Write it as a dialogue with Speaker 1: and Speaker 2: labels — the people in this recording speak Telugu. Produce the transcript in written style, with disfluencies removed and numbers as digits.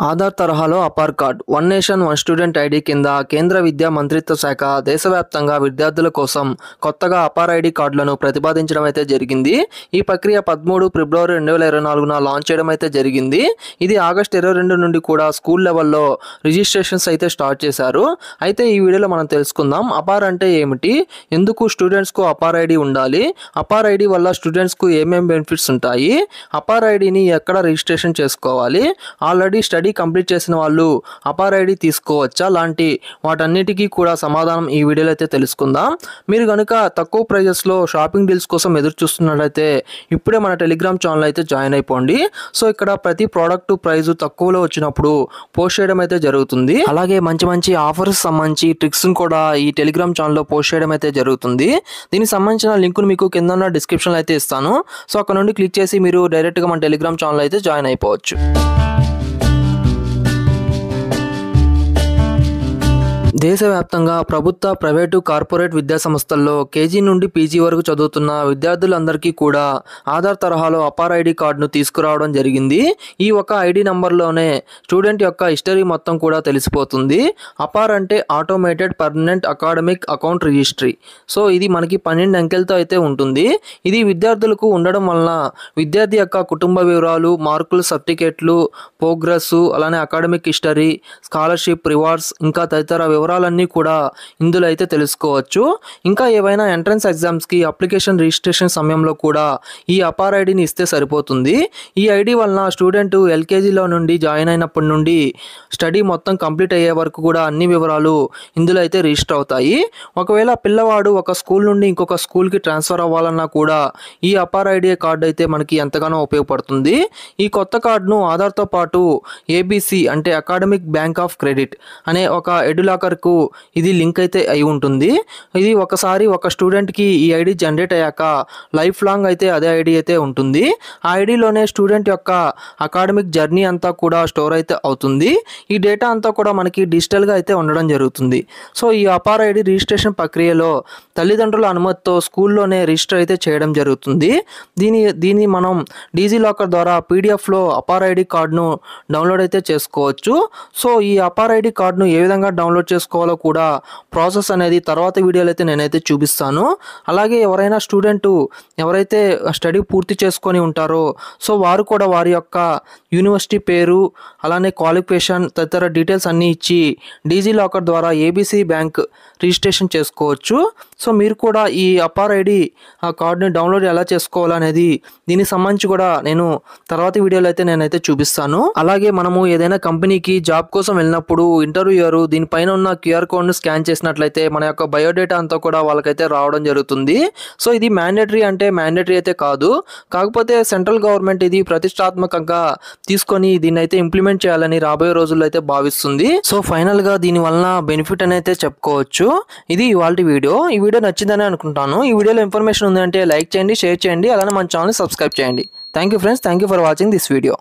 Speaker 1: ఆధార్ తరహాలో Apaar card one nation one student ID కింద కేంద్ర విద్యా మంత్రిత్వ శాఖ దేశవ్యాప్తంగా విద్యార్థుల కోసం కొత్తగా అపార్ ఐడి కార్డులను ప్రతిపాదించడం అయితే జరిగింది. ఈ ప్రక్రియ 13 ఫిబ్రవరి 2024న లాంచ్ చేయడం అయితే జరిగింది. ఇది ఆగస్టు 22 నుండి కూడా స్కూల్ లెవెల్లో రిజిస్ట్రేషన్స్ అయితే స్టార్ట్ చేశారు. అయితే ఈ వీడియోలో మనం తెలుసుకుందాం అపార్ అంటే ఏమిటి, ఎందుకు స్టూడెంట్స్కు అపార్ ఐడి ఉండాలి, అపార్ ఐడి వల్ల స్టూడెంట్స్కు ఏమేమి బెనిఫిట్స్ ఉంటాయి, అపార్ ఐడిని ఎక్కడ రిజిస్ట్రేషన్ చేసుకోవాలి, ఆల్రెడీ స్టడీ కంప్లీట్ చేసిన వాళ్ళు అపార్ ఐడి తీసుకోవచ్చా, లాంటి వాటన్నిటికీ కూడా సమాధానం ఈ వీడియోలో అయితే తెలుసుకుందాం. మీరు కనుక తక్కువ ప్రైజెస్లో షాపింగ్ డీల్స్ కోసం ఎదురు చూస్తున్నట్లయితే ఇప్పుడే మన టెలిగ్రామ్ ఛానల్ అయితే జాయిన్ అయిపోండి. సో ఇక్కడ ప్రతి ప్రోడక్ట్ ప్రైస్ తక్కువలో వచ్చినప్పుడు పోస్ట్ చేయడం అయితే జరుగుతుంది. అలాగే మంచి మంచి ఆఫర్స్ సంబంధించి ట్రిక్స్ కూడా ఈ టెలిగ్రామ్ ఛానల్లో పోస్ట్ చేయడం అయితే జరుగుతుంది. దీనికి సంబంధించిన లింకును మీకు కింద ఉన్న డిస్క్రిప్షన్లో అయితే ఇస్తాను. సో అక్కడ నుండి క్లిక్ చేసి మీరు డైరెక్ట్గా మన టెలిగ్రామ్ ఛానల్ అయితే జాయిన్ అయిపోవచ్చు. దేశవ్యాప్తంగా ప్రభుత్వ, ప్రైవేటు, కార్పొరేట్ విద్యా సంస్థల్లో కేజీ నుండి పీజీ వరకు చదువుతున్న విద్యార్థులందరికీ కూడా ఆధార్ తరహాలో అపార్ ఐడి కార్డును తీసుకురావడం జరిగింది. ఈ ఒక ఐడి నంబర్లోనే స్టూడెంట్ యొక్క హిస్టరీ మొత్తం కూడా తెలిసిపోతుంది. అపార్ అంటే automated permanent academic account registry. So ఇది మనకి 12 అంకెలతో అయితే ఉంటుంది. ఇది విద్యార్థులకు ఉండడం వలన విద్యార్థి యొక్క కుటుంబ వివరాలు, మార్కులు, సర్టిఫికేట్లు, ప్రోగ్రెస్, అలానే అకాడమిక్ హిస్టరీ, స్కాలర్షిప్, రివార్డ్స్ ఇంకా తదితర వివరాలన్నీ కూడా ఇందులో అయితే తెలుసుకోవచ్చు. ఇంకా ఏవైనా ఎంట్రన్స్ ఎగ్జామ్స్కి అప్లికేషన్ రిజిస్ట్రేషన్ సమయంలో కూడా ఈ అపార్ ఐడిని ఇస్తే సరిపోతుంది. ఈ ఐడి వలన స్టూడెంట్ ఎల్కేజీలో నుండి జాయిన్ అయినప్పటి నుండి స్టడీ మొత్తం కంప్లీట్ అయ్యే వరకు కూడా అన్ని వివరాలు ఇందులో అయితే రిజిస్టర్ అవుతాయి. ఒకవేళ పిల్లవాడు ఒక స్కూల్ నుండి ఇంకొక స్కూల్కి ట్రాన్స్ఫర్ అవ్వాలన్నా కూడా ఈ అపార్ ఐడి కార్డు అయితే మనకి ఎంతగానో ఉపయోగపడుతుంది. ఈ కొత్త కార్డును ఆధార్తో పాటు ఏబీసీ అంటే అకాడమిక్ బ్యాంక్ ఆఫ్ క్రెడిట్ అనే ఒక ఎడ్యులాకర్కు ఇది లింక్ అయితే అయి ఉంటుంది. ఇది ఒకసారి ఒక స్టూడెంట్కి ఈ ఐడి జనరేట్ అయ్యాక లైఫ్ లాంగ్ అయితే అదే ఐడి అయితే ఉంటుంది. ఆ ఐడిలోనే స్టూడెంట్ యొక్క అకాడమిక్ జర్నీ అంతా కూడా స్టోర్ అయితే అవుతుంది. ఈ డేటా అంతా కూడా మనకి డిజిటల్గా అయితే ఉండడం జరుగుతుంది. సో ఈ అపార్ ఐడి రిజిస్ట్రేషన్ ప్రక్రియలో తల్లిదండ్రుల అనుమతితో స్కూల్లోనే రిజిస్టర్ అయితే చేయడం జరుగుతుంది. దీన్ని మనం డిజిలాకర్ ద్వారా పీడిఎఫ్లో అపార్ ఐడి కార్డును డౌన్లోడ్ అయితే చేసుకోవచ్చు. సో ఈ అపార్ ఐడి కార్డును ఏ విధంగా డౌన్లోడ్ చేసుకోవాలో కూడా ప్రాసెస్ అనేది తర్వాత వీడియోలో అయితే నేనైతే చూపిస్తాను. అలాగే ఎవరైనా స్టూడెంట్ ఎవరైతే స్టడీ పూర్తి చేసుకొని ఉంటారో సో వారు కూడా వారి యొక్క యూనివర్సిటీ పేరు, అలానే క్వాలిఫికేషన్ తదితర డీటెయిల్స్ అన్నీ ఇచ్చి డిజిలాకర్ ద్వారా ఏబీసీ బ్యాంక్ రిజిస్ట్రేషన్ చేసుకోవచ్చు. సో మీరు కూడా ఈ అపార్ ఐడి ఆ కార్డుని డౌన్లోడ్ ఎలా చేసుకోవాలనేది దీనికి సంబంధించి కూడా నేను తర్వాత వీడియోలో అయితే నేనైతే చూపిస్తాను. అలాగే మనము ఏదైనా కంపెనీకి జాబ్ కోసం వెళ్ళినప్పుడు ఇంటర్వ్యూయర్ దీనిపైన ఉన్న క్యూఆర్ కోడ్ను స్కాన్ చేసినట్లయితే మన యొక్క బయోడేటా అంతా కూడా వాళ్ళకైతే రావడం జరుగుతుంది. సో ఇది మ్యాండేటరీ అంటే మ్యాండేటరీ అయితే కాదు, కాకపోతే సెంట్రల్ గవర్నమెంట్ ఇది ప్రతిష్టాత్మకంగా తీసుకొని దీన్ని అయితే ఇంప్లిమెంట్ చేయాలని రాబోయే రోజుల్లో అయితే భావిస్తుంది. సో ఫైనల్గా దీని వలన బెనిఫిట్ అని అయితే చెప్పుకోవచ్చు. ఇది ఇవాళ వీడియో. ఈ వీడియో నచ్చిందని అనుకుంటాను. ఈ వీడియోలో ఇన్ఫర్మేషన్ ఉందంటే లైక్ చేయండి, షేర్ చేయండి, అలానే మన ఛానల్ సబ్స్క్రైబ్ చేయండి. Thank you friends, thank you for watching this video.